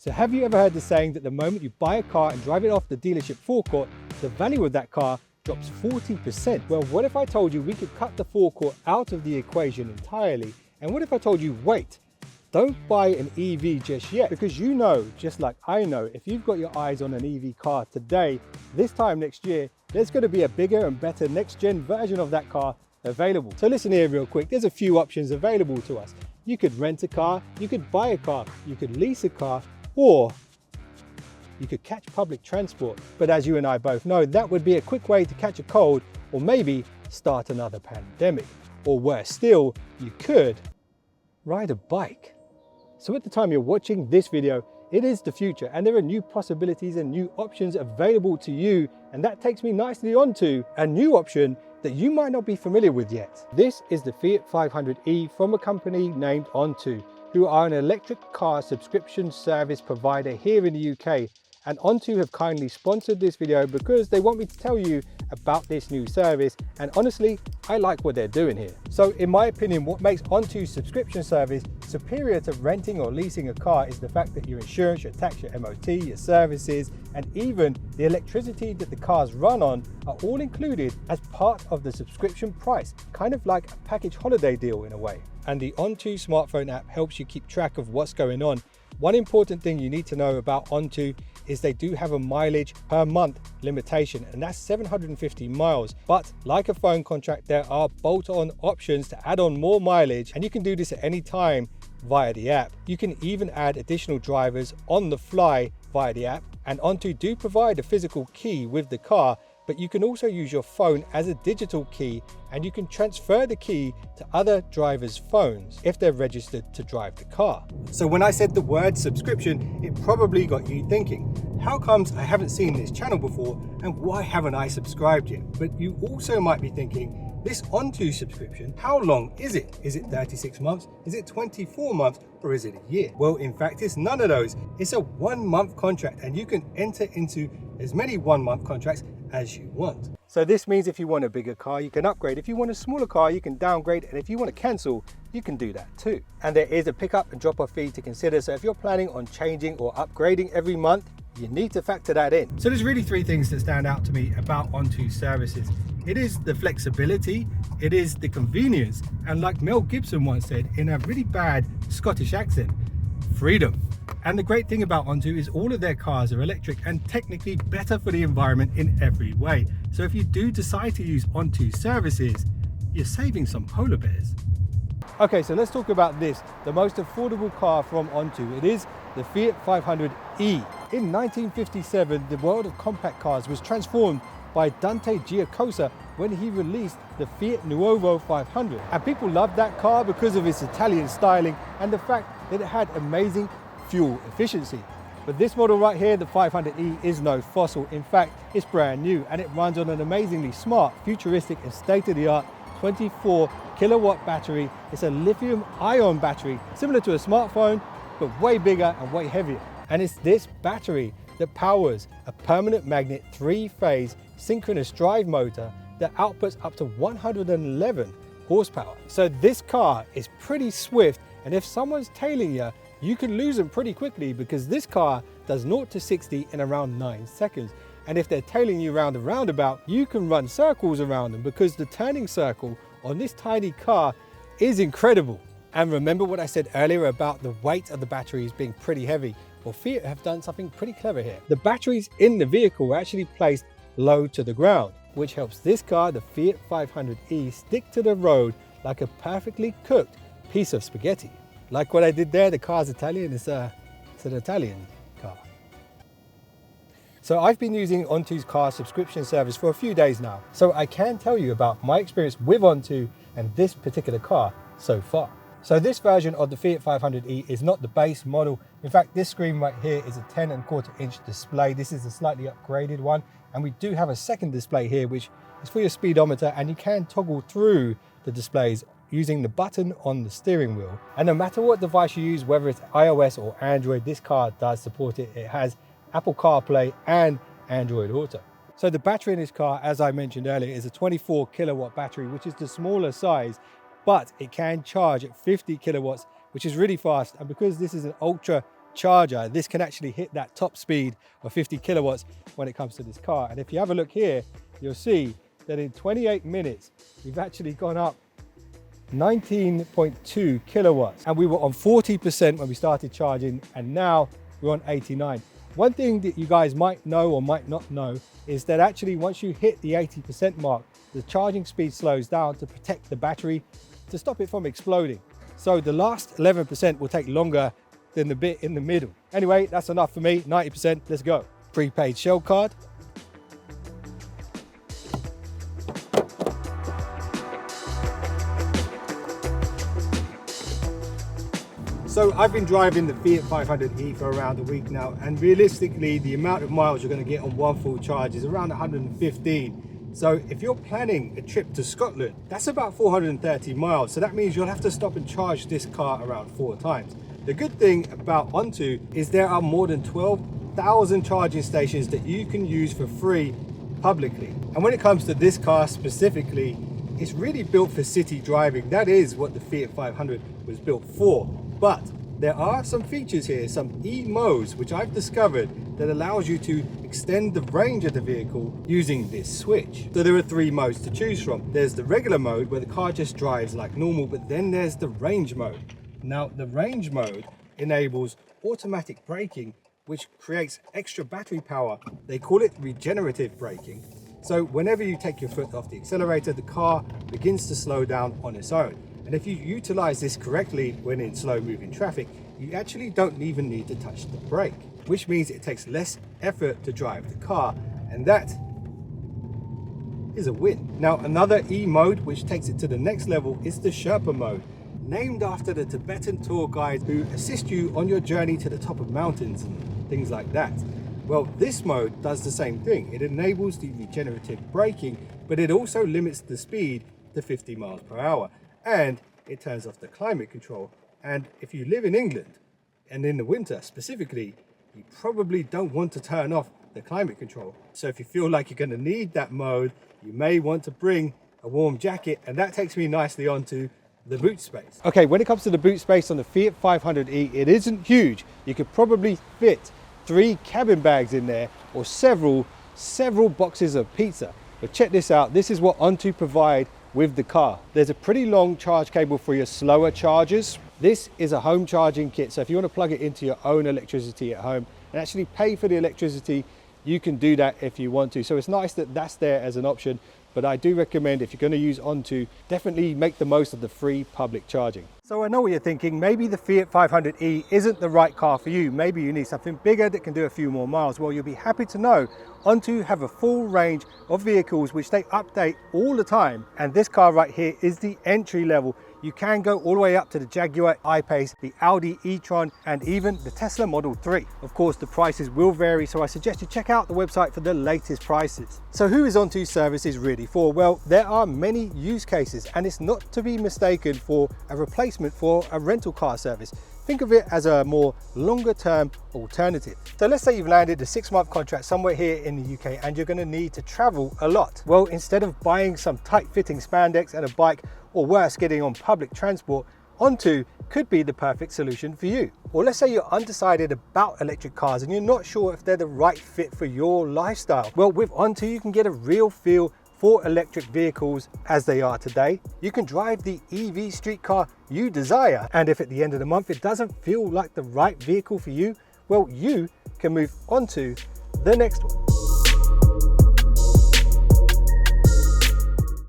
So have you ever heard the saying that the moment you buy a car and drive it off the dealership forecourt, the value of that car drops 40%? Well, what if I told you we could cut the forecourt out of the equation entirely? And what if I told you, wait, don't buy an EV just yet, because you know, just like I know, if you've got your eyes on an EV car today, this time next year, there's going to be a bigger and better next-gen version of that car available. So listen here real quick, there's a few options available to us. You could rent a car, you could buy a car, you could lease a car, or you could catch public transport. But as you and I both know, that would be a quick way to catch a cold, or maybe start another pandemic. Or worse still, you could ride a bike. So at the time you're watching this video, it is the future, and there are new possibilities and new options available to you. And that takes me nicely onto a new option that you might not be familiar with yet. This is the Fiat 500e from a company named Onto, who are an electric car subscription service provider here in the UK. And Onto have kindly sponsored this video because they want me to tell you about this new service, and honestly, I like what they're doing here. So in my opinion, what makes Onto's subscription service superior to renting or leasing a car is the fact that your insurance, your tax, your MOT, your services, and even the electricity that the cars run on are all included as part of the subscription price, kind of like a package holiday deal in a way. And the Onto smartphone app helps you keep track of what's going on. One important thing you need to know about Onto is they do have a mileage per month limitation, and that's 750 miles. But like a phone contract, there are bolt-on options to add on more mileage, and you can do this at any time via the app. You can even add additional drivers on the fly via the app, and Onto do provide a physical key with the car, but you can also use your phone as a digital key, and you can transfer the key to other drivers' phones if they're registered to drive the car. So when I said the word subscription, it probably got you thinking, how comes I haven't seen this channel before, and why haven't I subscribed yet? But you also might be thinking, this Onto subscription, how long is it? Is it 36 months? Is it 24 months? Or is it a year? Well, in fact, it's none of those. It's a 1-month contract, and you can enter into as many 1-month contracts as you want. So this means if you want a bigger car, you can upgrade. If you want a smaller car, you can downgrade. And if you want to cancel, you can do that too. And there is a pickup and drop-off fee to consider. So if you're planning on changing or upgrading every month, you need to factor that in. So there's really 3 things that stand out to me about Onto services. It is the flexibility, it is the convenience, and like Mel Gibson once said in a really bad Scottish accent, freedom. And the great thing about Onto is all of their cars are electric and technically better for the environment in every way. So if you do decide to use Onto services, you're saving some polar bears. Okay, so let's talk about this, the most affordable car from Onto. It is the Fiat 500e. In 1957, the world of compact cars was transformed by Dante Giacosa when he released the Fiat Nuovo 500. And people loved that car because of its Italian styling and the fact that it had amazing fuel efficiency. But this model right here, the 500e, is no fossil. In fact, it's brand new, and it runs on an amazingly smart, futuristic and state-of-the-art 24 kilowatt battery. It's a lithium ion battery, similar to a smartphone, but way bigger and way heavier. And it's this battery that powers a permanent magnet 3-phase synchronous drive motor that outputs up to 111 horsepower. So this car is pretty swift, and if someone's tailing you, you can lose them pretty quickly, because this car does 0 to 60 in around 9 seconds. And if they're tailing you around a roundabout, you can run circles around them, because the turning circle on this tiny car is incredible. And remember what I said earlier about the weight of the batteries being pretty heavy? Well, Fiat have done something pretty clever here. The batteries in the vehicle were actually placed low to the ground, which helps this car, the Fiat 500e, stick to the road like a perfectly cooked piece of spaghetti. Like what I did there, the car's Italian, it's an Italian car. So I've been using Onto's car subscription service for a few days now, so I can tell you about my experience with Onto and this particular car so far. So this version of the Fiat 500e is not the base model. In fact, this screen right here is a 10.25-inch display. This is a slightly upgraded one, and we do have a second display here, which is for your speedometer, and you can toggle through the displays using the button on the steering wheel. And no matter what device you use, whether it's iOS or Android, this car does support it. It has Apple CarPlay and Android Auto. So the battery in this car, as I mentioned earlier, is a 24 kilowatt battery, which is the smaller size, but it can charge at 50 kilowatts, which is really fast. And because this is an ultra charger, this can actually hit that top speed of 50 kilowatts when it comes to this car. And if you have a look here, you'll see that in 28 minutes, we've actually gone up 19.2 kilowatts. And we were on 40% when we started charging, and now we're on 89. One thing that you guys might know or might not know is that actually once you hit the 80% mark, the charging speed slows down to protect the battery, to stop it from exploding. So the last 11% will take longer than the bit in the middle. Anyway, that's enough for me, 90%, let's go. Prepaid Shell card. So I've been driving the Fiat 500e for around a week now, and realistically the amount of miles you're going to get on one full charge is around 115. So if you're planning a trip to Scotland, that's about 430 miles. So that means you'll have to stop and charge this car around 4 times. The good thing about Onto is there are more than 12,000 charging stations that you can use for free publicly. And when it comes to this car specifically, it's really built for city driving. That is what the Fiat 500 was built for. But there are some features here, some e-modes, which I've discovered that allows you to extend the range of the vehicle using this switch. So there are 3 modes to choose from. There's the regular mode where the car just drives like normal, but then there's the range mode. Now the range mode enables automatic braking, which creates extra battery power. They call it regenerative braking. So whenever you take your foot off the accelerator, the car begins to slow down on its own. And if you utilize this correctly when in slow moving traffic, you actually don't even need to touch the brake, which means it takes less effort to drive the car. And that is a win. Now, another E mode, which takes it to the next level, is the Sherpa mode, named after the Tibetan tour guides who assist you on your journey to the top of mountains and things like that. Well, this mode does the same thing. It enables the regenerative braking, but it also limits the speed to 50 miles per hour. And it turns off the climate control. And if you live in England, and in the winter specifically, you probably don't want to turn off the climate control. So if you feel like you're going to need that mode, you may want to bring a warm jacket. And that takes me nicely onto the boot space. Okay, when it comes to the boot space on the Fiat 500e, it isn't huge. You could probably fit 3 cabin bags in there, or several boxes of pizza. But check this out, this is what Onto provide with the car. There's a pretty long charge cable for your slower chargers. This is a home charging kit, so if you want to plug it into your own electricity at home and actually pay for the electricity, you can do that if you want to. So it's nice that that's there as an option, but I do recommend if you're going to use Onto, definitely make the most of the free public charging. So I know what you're thinking, maybe the Fiat 500e isn't the right car for you. Maybe you need something bigger that can do a few more miles. Well, you'll be happy to know Onto have a full range of vehicles which they update all the time. And this car right here is the entry level. You can go all the way up to the Jaguar I-Pace, the Audi e-tron, and even the Tesla Model 3. Of course, the prices will vary, so I suggest you check out the website for the latest prices. So who is Onto services really for? Well, there are many use cases, and it's not to be mistaken for a replacement for a rental car service. Think of it as a more longer term alternative. So let's say you've landed a 6-month contract somewhere here in the UK and you're going to need to travel a lot. Well, instead of buying some tight fitting spandex and a bike, or worse, getting on public transport, Onto could be the perfect solution for you. Or let's say you're undecided about electric cars and you're not sure if they're the right fit for your lifestyle. Well, with Onto you can get a real feel for electric vehicles as they are today. You can drive the EV street car you desire, and if at the end of the month it doesn't feel like the right vehicle for you, well, you can move on to the next one.